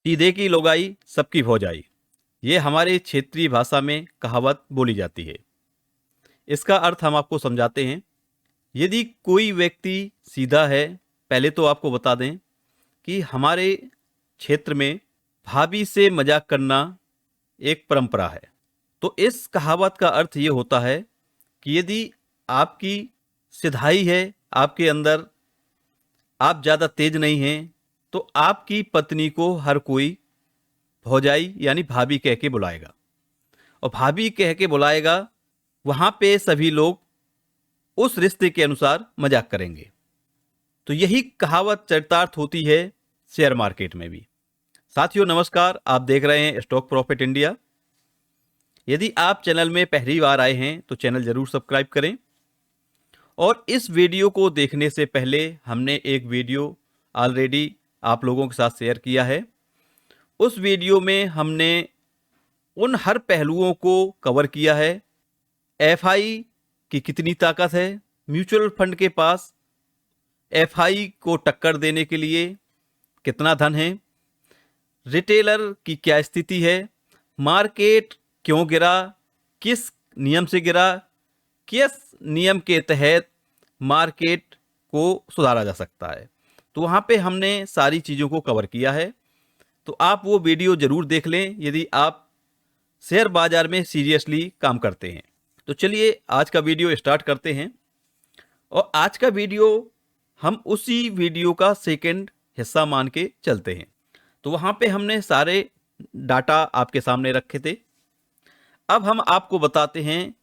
सीधे की लोगाई सबकी भौजाई, ये हमारे क्षेत्रीय भाषा में कहावत बोली जाती है। इसका अर्थ हम आपको समझाते हैं। यदि कोई व्यक्ति सीधा है, पहले तो आपको बता दें कि हमारे क्षेत्र में भाभी से मजाक करना एक परंपरा है। तो इस कहावत का अर्थ ये होता है कि यदि आपकी सिधाई है, आपके अंदर आप ज़्यादा तेज नहीं हैं, तो आपकी पत्नी को हर कोई भौजाई यानी भाभी कह के बुलाएगा, और भाभी कह के बुलाएगा, वहाँ पे सभी लोग उस रिश्ते के अनुसार मजाक करेंगे। तो यही कहावत चरितार्थ होती है शेयर मार्केट में भी। साथियों नमस्कार, आप देख रहे हैं स्टॉक प्रॉफिट इंडिया। यदि आप चैनल में पहली बार आए हैं तो चैनल जरूर सब्सक्राइब करें, और इस वीडियो को देखने से पहले हमने एक वीडियो ऑलरेडी आप लोगों के साथ शेयर किया है। उस वीडियो में हमने उन हर पहलुओं को कवर किया है। एफआई की कितनी ताकत है, म्यूचुअल फंड के पास एफआई को टक्कर देने के लिए कितना धन है, रिटेलर की क्या स्थिति है, मार्केट क्यों गिरा, किस नियम से गिरा, किस नियम के तहत मार्केट को सुधारा जा सकता है। तो वहाँ पे हमने सारी चीज़ों को कवर किया है। तो आप वो वीडियो ज़रूर देख लें यदि आप शेयर बाजार में सीरियसली काम करते हैं। तो चलिए आज का वीडियो स्टार्ट करते हैं, और आज का वीडियो हम उसी वीडियो का सेकंड हिस्सा मान के चलते हैं। तो वहाँ पे हमने सारे डाटा आपके सामने रखे थे। अब हम आपको बताते हैं,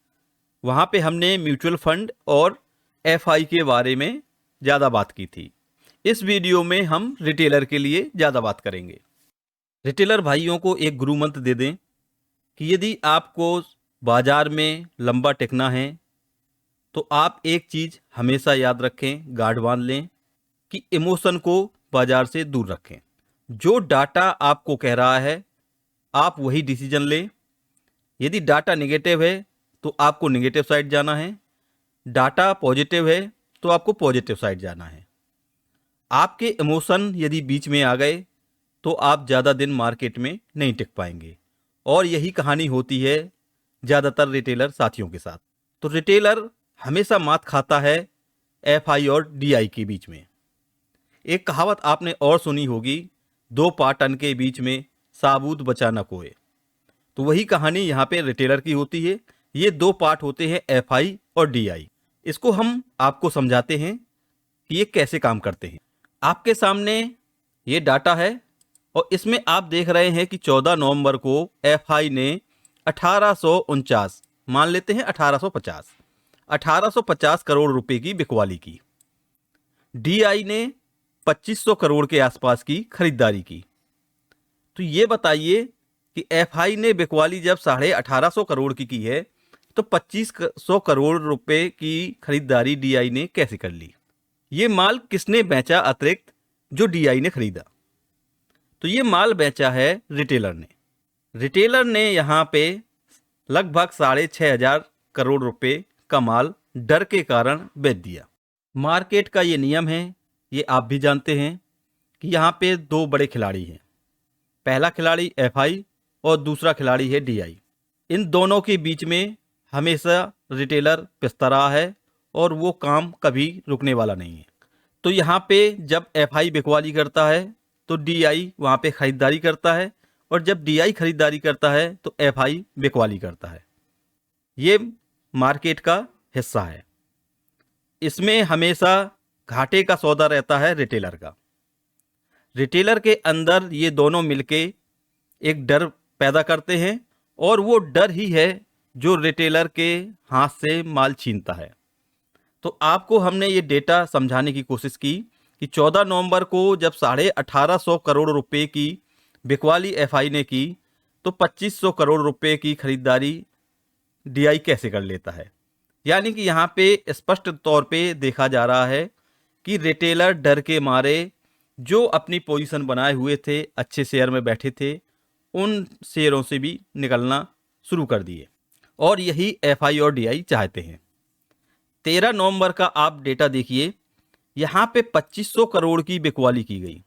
वहाँ पे हमने म्यूचुअल फंड और एफआई के बारे में ज़्यादा बात की थी। इस वीडियो में हम रिटेलर के लिए ज़्यादा बात करेंगे। रिटेलर भाइयों को एक गुरु मंत्र दे दें कि यदि आपको बाजार में लंबा टिकना है तो आप एक चीज़ हमेशा याद रखें, गार्ड बांध लें कि इमोशन को बाजार से दूर रखें। जो डाटा आपको कह रहा है आप वही डिसीजन लें। यदि डाटा नेगेटिव है तो आपको नेगेटिव साइड जाना है, डाटा पॉजिटिव है तो आपको पॉजिटिव साइड जाना है। आपके इमोशन यदि बीच में आ गए तो आप ज़्यादा दिन मार्केट में नहीं टिक पाएंगे, और यही कहानी होती है ज़्यादातर रिटेलर साथियों के साथ। तो रिटेलर हमेशा मात खाता है एफआई और डीआई के बीच में। एक कहावत आपने और सुनी होगी, दो पाटन के बीच में साबूत बचा न कोई। तो वही कहानी यहाँ पे रिटेलर की होती है। ये दो पार्ट होते हैं, एफआई और डीआई। इसको हम आपको समझाते हैं कि ये कैसे काम करते हैं। आपके सामने ये डाटा है, और इसमें आप देख रहे हैं कि 14 नवंबर को एफआई ने 1849, मान लेते हैं 1850 करोड़ रुपए की बिकवाली की। डीआई ने 2500 करोड़ के आसपास की खरीदारी की। तो ये बताइए कि एफआई ने बिकवाली जब 1850 करोड़ की है तो 2500 करोड़ रुपए की खरीदारी डीआई ने कैसे कर ली। ये माल किसने बेचा अतिरिक्त जो डीआई ने खरीदा? तो ये माल बेचा है रिटेलर ने। रिटेलर ने यहाँ पे लगभग 6500 करोड़ रुपए का माल डर के कारण बेच दिया। मार्केट का ये नियम है, ये आप भी जानते हैं कि यहाँ पे दो बड़े खिलाड़ी हैं। पहला खिलाड़ी एफआई और दूसरा खिलाड़ी है डीआई। इन दोनों के बीच में हमेशा रिटेलर पिसता रहा है, और वो काम कभी रुकने वाला नहीं है। तो यहाँ पे जब एफआई बिकवाली करता है तो डीआई वहाँ पे खरीदारी करता है, और जब डीआई खरीदारी करता है तो एफआई बिकवाली करता है। ये मार्केट का हिस्सा है। इसमें हमेशा घाटे का सौदा रहता है रिटेलर का। रिटेलर के अंदर ये दोनों मिलके एक डर पैदा करते हैं, और वो डर ही है जो रिटेलर के हाथ से माल छीनता है। तो आपको हमने ये डेटा समझाने की कोशिश की कि 14 नवंबर को जब 1850 करोड़ रुपए की बिकवाली एफआई ने की तो 2500 करोड़ रुपए की खरीदारी डीआई कैसे कर लेता है। यानी कि यहाँ पे स्पष्ट तौर पे देखा जा रहा है कि रिटेलर डर के मारे जो अपनी पोजीशन बनाए हुए थे, अच्छे शेयर में बैठे थे, उन शेयरों से भी निकलना शुरू कर दिए, और यही एफआई और डीआई चाहते हैं। 13 नवंबर का आप डेटा देखिए, यहाँ पे 2500 करोड़ की बिकवाली की गई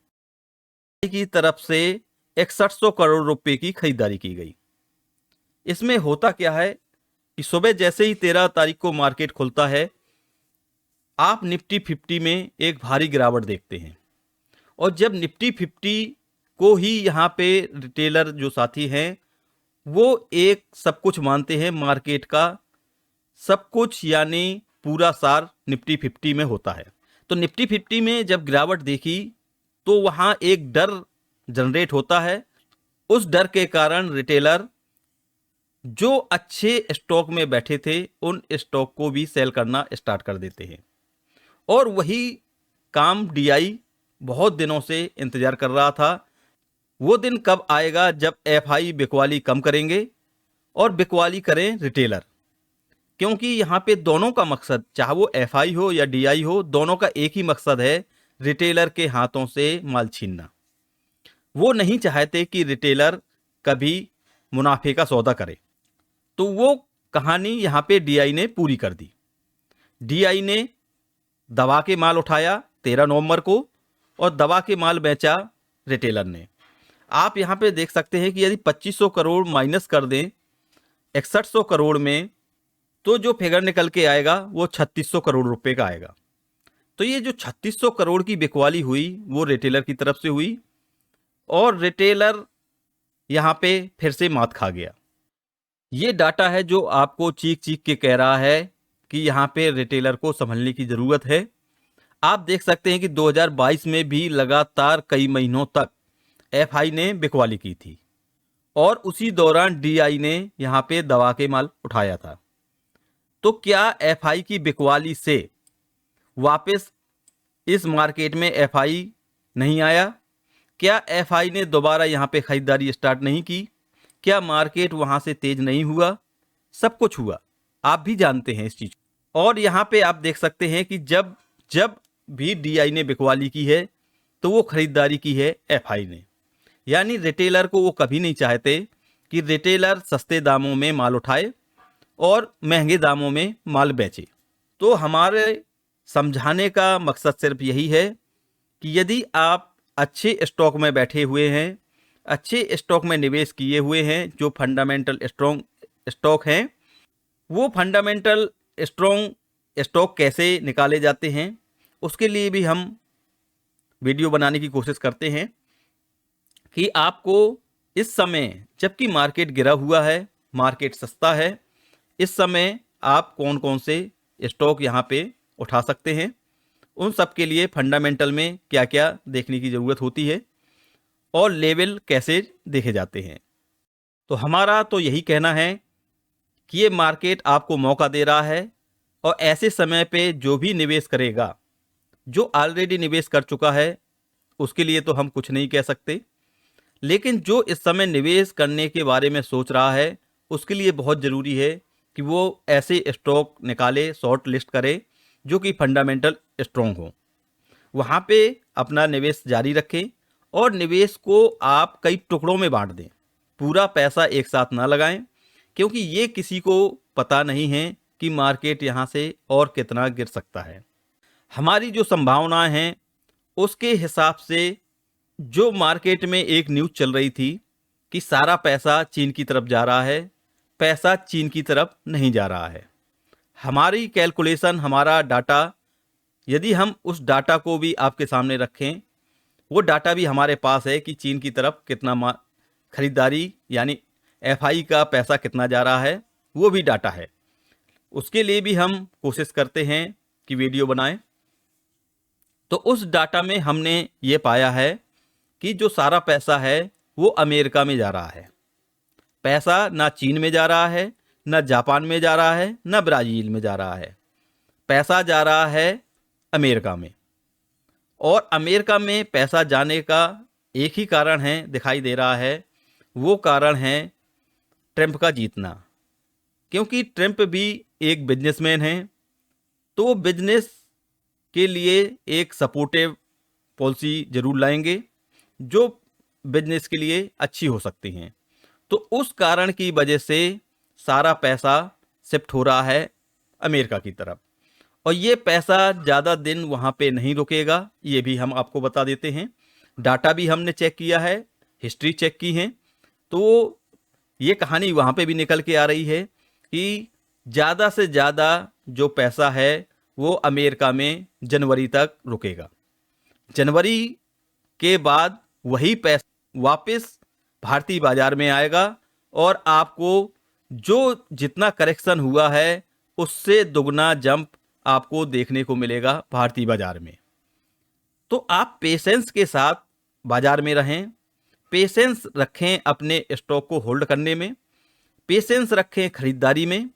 की तरफ से 6100 करोड़ रुपए की खरीदारी की गई। इसमें होता क्या है कि सुबह जैसे ही 13 तारीख को मार्केट खुलता है, आप निफ्टी 50 में एक भारी गिरावट देखते हैं। और जब निफ्टी 50 को ही यहाँ पे रिटेलर जो साथी हैं वो एक सब कुछ मानते हैं, मार्केट का सब कुछ यानी पूरा सार निफ्टी 50 में होता है। तो निफ्टी 50 में जब गिरावट देखी तो वहाँ एक डर जनरेट होता है। उस डर के कारण रिटेलर जो अच्छे स्टॉक में बैठे थे उन स्टॉक को भी सेल करना स्टार्ट कर देते हैं। और वही काम डीआई बहुत दिनों से इंतजार कर रहा था। वो दिन कब आएगा जब एफआई बिकवाली कम करेंगे और बिकवाली करें रिटेलर, क्योंकि यहाँ पे दोनों का मकसद, चाहे वो एफआई हो या डीआई हो, दोनों का एक ही मकसद है, रिटेलर के हाथों से माल छीनना। वो नहीं चाहते कि रिटेलर कभी मुनाफे का सौदा करे। तो वो कहानी यहाँ पे डीआई ने पूरी कर दी। डीआई ने दवा के माल उठाया 13 नवंबर को और दवा के माल बेचा रिटेलर ने। आप यहाँ पे देख सकते हैं कि यदि 2500 करोड़ माइनस कर दें 6100 करोड़ में, तो जो फिगर निकल के आएगा वो 3600 करोड़ रुपए का आएगा। तो ये जो 3600 करोड़ की बिकवाली हुई वो रिटेलर की तरफ से हुई और रिटेलर यहाँ पे फिर से मात खा गया। ये डाटा है जो आपको चीख चीख के कह रहा है कि यहाँ पे रिटेलर को संभलने की ज़रूरत है। आप देख सकते हैं कि 2022 में भी लगातार कई महीनों तक एफआई ने बिकवाली की थी और उसी दौरान डीआई ने यहाँ पे दवा के माल उठाया था। तो क्या एफआई की बिकवाली से वापस इस मार्केट में एफआई नहीं आया? क्या एफआई ने दोबारा यहाँ पे खरीदारी स्टार्ट नहीं की? क्या मार्केट वहाँ से तेज नहीं हुआ? सब कुछ हुआ, आप भी जानते हैं इस चीज़ को। और यहाँ पे आप देख सकते हैं कि जब जब भी डीआई ने बिकवाली की है तो वो खरीदारी की है एफआई ने। यानी रिटेलर को वो कभी नहीं चाहते कि रिटेलर सस्ते दामों में माल उठाए और महंगे दामों में माल बेचे। तो हमारे समझाने का मकसद सिर्फ यही है कि यदि आप अच्छे स्टॉक में बैठे हुए हैं, अच्छे स्टॉक में निवेश किए हुए हैं, जो फंडामेंटल स्ट्रॉन्ग स्टॉक हैं, वो फंडामेंटल स्ट्रॉन्ग स्टॉक कैसे निकाले जाते हैं उसके लिए भी हम वीडियो बनाने की कोशिश करते हैं कि आपको इस समय, जबकि मार्केट गिरा हुआ है, मार्केट सस्ता है, इस समय आप कौन कौन से स्टॉक यहाँ पे उठा सकते हैं, उन सब के लिए फंडामेंटल में क्या क्या देखने की ज़रूरत होती है और लेवल कैसे देखे जाते हैं। तो हमारा तो यही कहना है कि ये मार्केट आपको मौका दे रहा है और ऐसे समय पे जो भी निवेश करेगा, जो ऑलरेडी निवेश कर चुका है उसके लिए तो हम कुछ नहीं कह सकते, लेकिन जो इस समय निवेश करने के बारे में सोच रहा है उसके लिए बहुत ज़रूरी है कि वो ऐसे स्टॉक निकाले, शॉर्ट लिस्ट करे जो कि फंडामेंटल स्ट्रॉन्ग हो, वहाँ पे अपना निवेश जारी रखें और निवेश को आप कई टुकड़ों में बांट दें। पूरा पैसा एक साथ ना लगाएं, क्योंकि ये किसी को पता नहीं है कि मार्केट यहाँ से और कितना गिर सकता है। हमारी जो संभावनाएं हैं उसके हिसाब से जो मार्केट में एक न्यूज़ चल रही थी कि सारा पैसा चीन की तरफ जा रहा है, पैसा चीन की तरफ नहीं जा रहा है। हमारी कैलकुलेशन, हमारा डाटा, यदि हम उस डाटा को भी आपके सामने रखें, वो डाटा भी हमारे पास है कि चीन की तरफ कितना खरीदारी यानी एफआई का पैसा कितना जा रहा है, वो भी डाटा है। उसके लिए भी हम कोशिश करते हैं कि वीडियो बनाएं। तो उस डाटा में हमने ये पाया है कि जो सारा पैसा है वो अमेरिका में जा रहा है। पैसा ना चीन में जा रहा है, ना जापान में जा रहा है, ना ब्राज़ील में जा रहा है। पैसा जा रहा है अमेरिका में। और अमेरिका में पैसा जाने का एक ही कारण है, दिखाई दे रहा है, वो कारण है ट्रंप का जीतना। क्योंकि ट्रंप भी एक बिजनेसमैन है, तो वो बिजनेस के लिए एक सपोर्टिव पॉलिसी जरूर लाएंगे जो बिजनेस के लिए अच्छी हो सकती हैं। तो उस कारण की वजह से सारा पैसा शिफ्ट हो रहा है अमेरिका की तरफ, और ये पैसा ज़्यादा दिन वहाँ पे नहीं रुकेगा, ये भी हम आपको बता देते हैं। डाटा भी हमने चेक किया है हिस्ट्री चेक की है तो ये कहानी वहाँ पे भी निकल के आ रही है कि ज़्यादा से ज़्यादा जो पैसा है वो अमेरिका में जनवरी तक रुकेगा। जनवरी के बाद वही पैसा वापस भारतीय बाजार में आएगा और आपको जो जितना करेक्शन हुआ है उससे दुगना जंप आपको देखने को मिलेगा भारतीय बाजार में। तो आप पेशेंस के साथ बाजार में रहें, पेशेंस रखें अपने स्टॉक को होल्ड करने में, पेशेंस रखें खरीदारी में।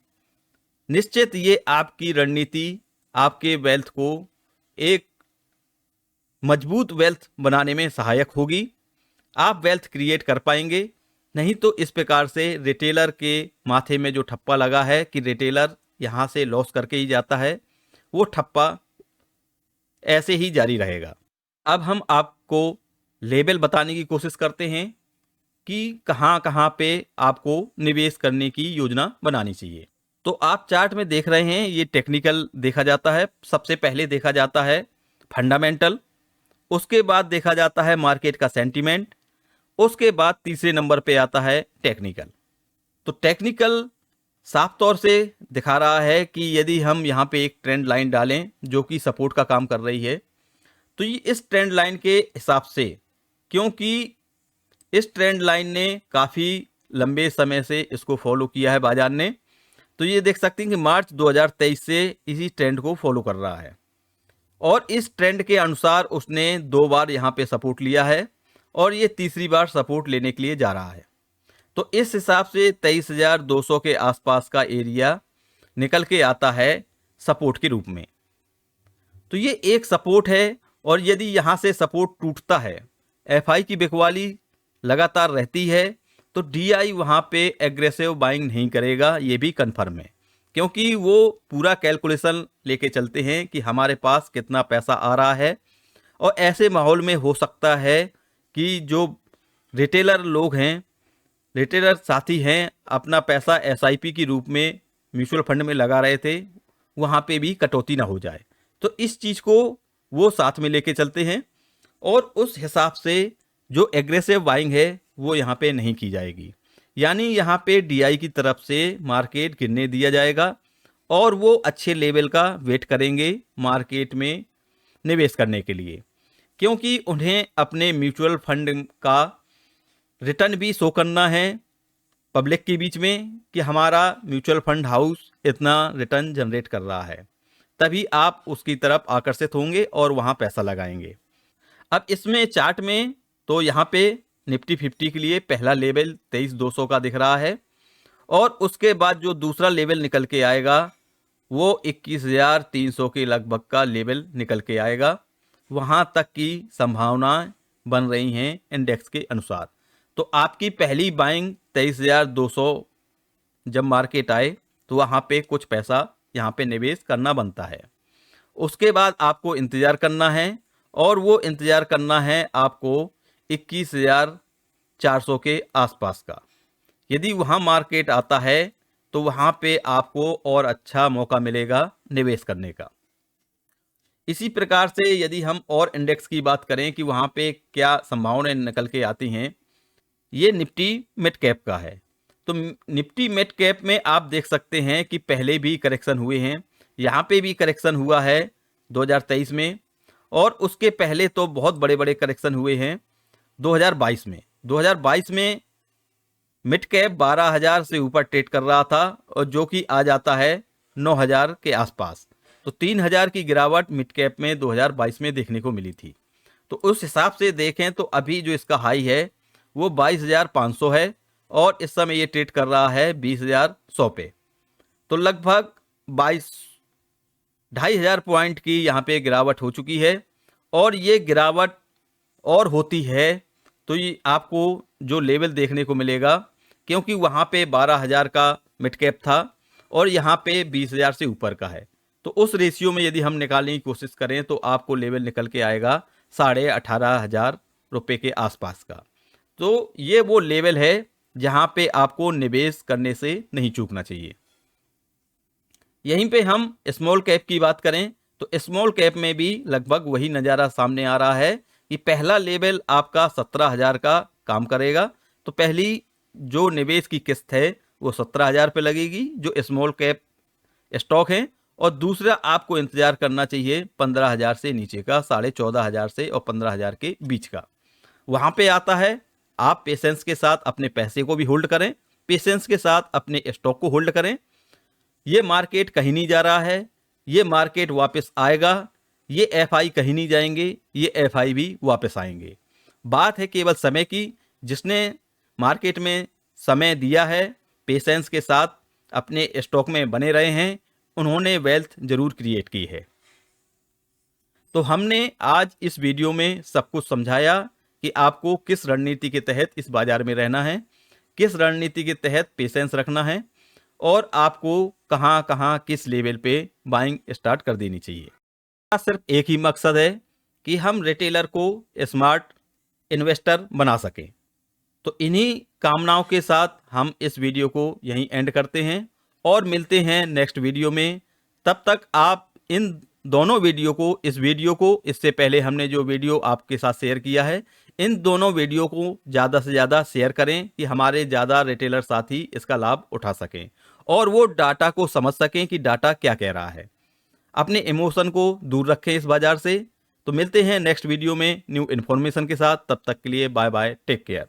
निश्चित ये आपकी रणनीति आपके वेल्थ को एक मजबूत वेल्थ बनाने में सहायक होगी। आप वेल्थ क्रिएट कर पाएंगे। नहीं तो इस प्रकार से रिटेलर के माथे में जो ठप्पा लगा है कि रिटेलर यहाँ से लॉस करके ही जाता है, वो ठप्पा ऐसे ही जारी रहेगा। अब हम आपको लेवल बताने की कोशिश करते हैं कि कहाँ कहाँ पे आपको निवेश करने की योजना बनानी चाहिए। तो आप चार्ट में देख रहे हैं, ये टेक्निकल देखा जाता है। सबसे पहले देखा जाता है फंडामेंटल, उसके बाद देखा जाता है मार्केट का सेंटीमेंट, उसके बाद तीसरे नंबर पे आता है टेक्निकल। तो टेक्निकल साफ तौर से दिखा रहा है कि यदि हम यहाँ पे एक ट्रेंड लाइन डालें जो कि सपोर्ट का काम कर रही है, तो ये इस ट्रेंड लाइन के हिसाब से, क्योंकि इस ट्रेंड लाइन ने काफ़ी लंबे समय से इसको फॉलो किया है बाजार ने, तो ये देख सकते हैं कि मार्च 2023 से इसी ट्रेंड को फॉलो कर रहा है और इस ट्रेंड के अनुसार उसने 2 बार यहाँ पे सपोर्ट लिया है और ये तीसरी बार सपोर्ट लेने के लिए जा रहा है। तो इस हिसाब से 23,200 के आसपास का एरिया निकल के आता है सपोर्ट के रूप में। तो ये एक सपोर्ट है और यदि यहाँ से सपोर्ट टूटता है, एफआई की बिकवाली लगातार रहती है, तो डीआई वहाँ पे एग्रेसिव बाइंग नहीं करेगा, ये भी कन्फर्म है, क्योंकि वो पूरा कैलकुलेशन लेके चलते हैं कि हमारे पास कितना पैसा आ रहा है। और ऐसे माहौल में हो सकता है कि जो रिटेलर लोग हैं, रिटेलर साथी हैं, अपना पैसा एसआईपी के रूप में म्यूचुअल फंड में लगा रहे थे, वहाँ पे भी कटौती ना हो जाए। तो इस चीज़ को वो साथ में लेके चलते हैं और उस हिसाब से जो एग्रेसिव बाइंग है वो यहाँ पे नहीं की जाएगी। यानी यहाँ पे डीआई की तरफ से मार्केट गिरने दिया जाएगा और वो अच्छे लेवल का वेट करेंगे मार्केट में निवेश करने के लिए, क्योंकि उन्हें अपने म्यूचुअल फंड का रिटर्न भी शो करना है पब्लिक के बीच में कि हमारा म्यूचुअल फंड हाउस इतना रिटर्न जनरेट कर रहा है, तभी आप उसकी तरफ आकर्षित होंगे और वहाँ पैसा लगाएंगे। अब इसमें चार्ट में तो यहाँ पे निफ्टी 50 के लिए पहला लेवल 23,200 का दिख रहा है और उसके बाद जो दूसरा लेवल निकल के आएगा वो 21,300 के लगभग का लेवल निकल के आएगा। वहाँ तक की संभावनाएं बन रही हैं इंडेक्स के अनुसार। तो आपकी पहली बाइंग 23,200 जब मार्केट आए तो वहाँ पे कुछ पैसा यहाँ पे निवेश करना बनता है। उसके बाद आपको इंतज़ार करना है और वो इंतज़ार करना है आपको 21,400 के आसपास का। यदि वहाँ मार्केट आता है तो वहाँ पे आपको और अच्छा मौका मिलेगा निवेश करने का। इसी प्रकार से यदि हम और इंडेक्स की बात करें कि वहाँ पे क्या संभावनाएं निकल के आती हैं, ये निफ्टी मिड कैप का है। तो निफ्टी मिड कैप में आप देख सकते हैं कि पहले भी करेक्शन हुए हैं, यहाँ पे भी करेक्शन हुआ है 2023 में और उसके पहले तो बहुत बड़े बड़े करेक्शन हुए हैं 2022 में। 2022 में मिड कैप 12,000 से ऊपर ट्रेड कर रहा था और जो कि आ जाता है 9,000 के आसपास। तो 3,000 की गिरावट मिड कैप में 2022 में देखने को मिली थी। तो उस हिसाब से देखें तो अभी जो इसका हाई है वो 22,500 है और इस समय ये ट्रेड कर रहा है 20,100 पे। तो लगभग 2,500 पॉइंट की यहाँ पे गिरावट हो चुकी है और ये गिरावट और होती है तो ये आपको जो लेवल देखने को मिलेगा, क्योंकि वहाँ पे 12,000 का मिड कैप था और यहाँ पे 20,000 से ऊपर का है। तो उस रेशियो में यदि हम निकालने की कोशिश करें तो आपको लेवल निकल के आएगा 18,500 रुपये के आसपास का। तो ये वो लेवल है जहाँ पे आपको निवेश करने से नहीं चूकना चाहिए। यहीं पे हम स्मॉल कैप की बात करें तो स्मॉल कैप में भी लगभग वही नज़ारा सामने आ रहा है कि पहला लेवल आपका 17,000 का काम करेगा। तो पहली जो निवेश की किस्त है वो 17,000 पे लगेगी जो स्मॉल कैप स्टॉक है, और दूसरा आपको इंतजार करना चाहिए 15,000 से नीचे का, 14,500 से और 15,000 के बीच का। वहां पे आता है आप पेशेंस के साथ अपने पैसे को भी होल्ड करें, पेशेंस के साथ अपने स्टॉक को होल्ड करें। ये मार्केट कहीं नहीं जा रहा है, ये मार्केट वापस आएगा, ये एफआई कहीं नहीं जाएंगे, ये एफआई भी वापस आएंगे। बात है केवल समय की। जिसने मार्केट में समय दिया है, पेशेंस के साथ अपने स्टॉक में बने रहे हैं, उन्होंने वेल्थ जरूर क्रिएट की है। तो हमने आज इस वीडियो में सब कुछ समझाया कि आपको किस रणनीति के तहत इस बाजार में रहना है, किस रणनीति के तहत पेशेंस रखना है, और आपको कहां कहां किस लेवल पे बाइंग स्टार्ट कर देनी चाहिए। सिर्फ एक ही मकसद है कि हम रिटेलर को स्मार्ट इन्वेस्टर बना सकें। तो इन्हीं कामनाओं के साथ हम इस वीडियो को यहीं एंड करते हैं और मिलते हैं नेक्स्ट वीडियो में। तब तक आप इन दोनों वीडियो को, इस वीडियो को, इससे पहले हमने जो वीडियो आपके साथ शेयर किया है, इन दोनों वीडियो को ज़्यादा से ज़्यादा शेयर करें कि हमारे ज़्यादा रिटेलर साथी इसका लाभ उठा सकें और वो डाटा को समझ सकें कि डाटा क्या कह रहा है। अपने इमोशन को दूर रखें इस बाजार से। तो मिलते हैं नेक्स्ट वीडियो में न्यू इन्फॉर्मेशन के साथ। तब तक के लिए बाय बाय, टेक केयर।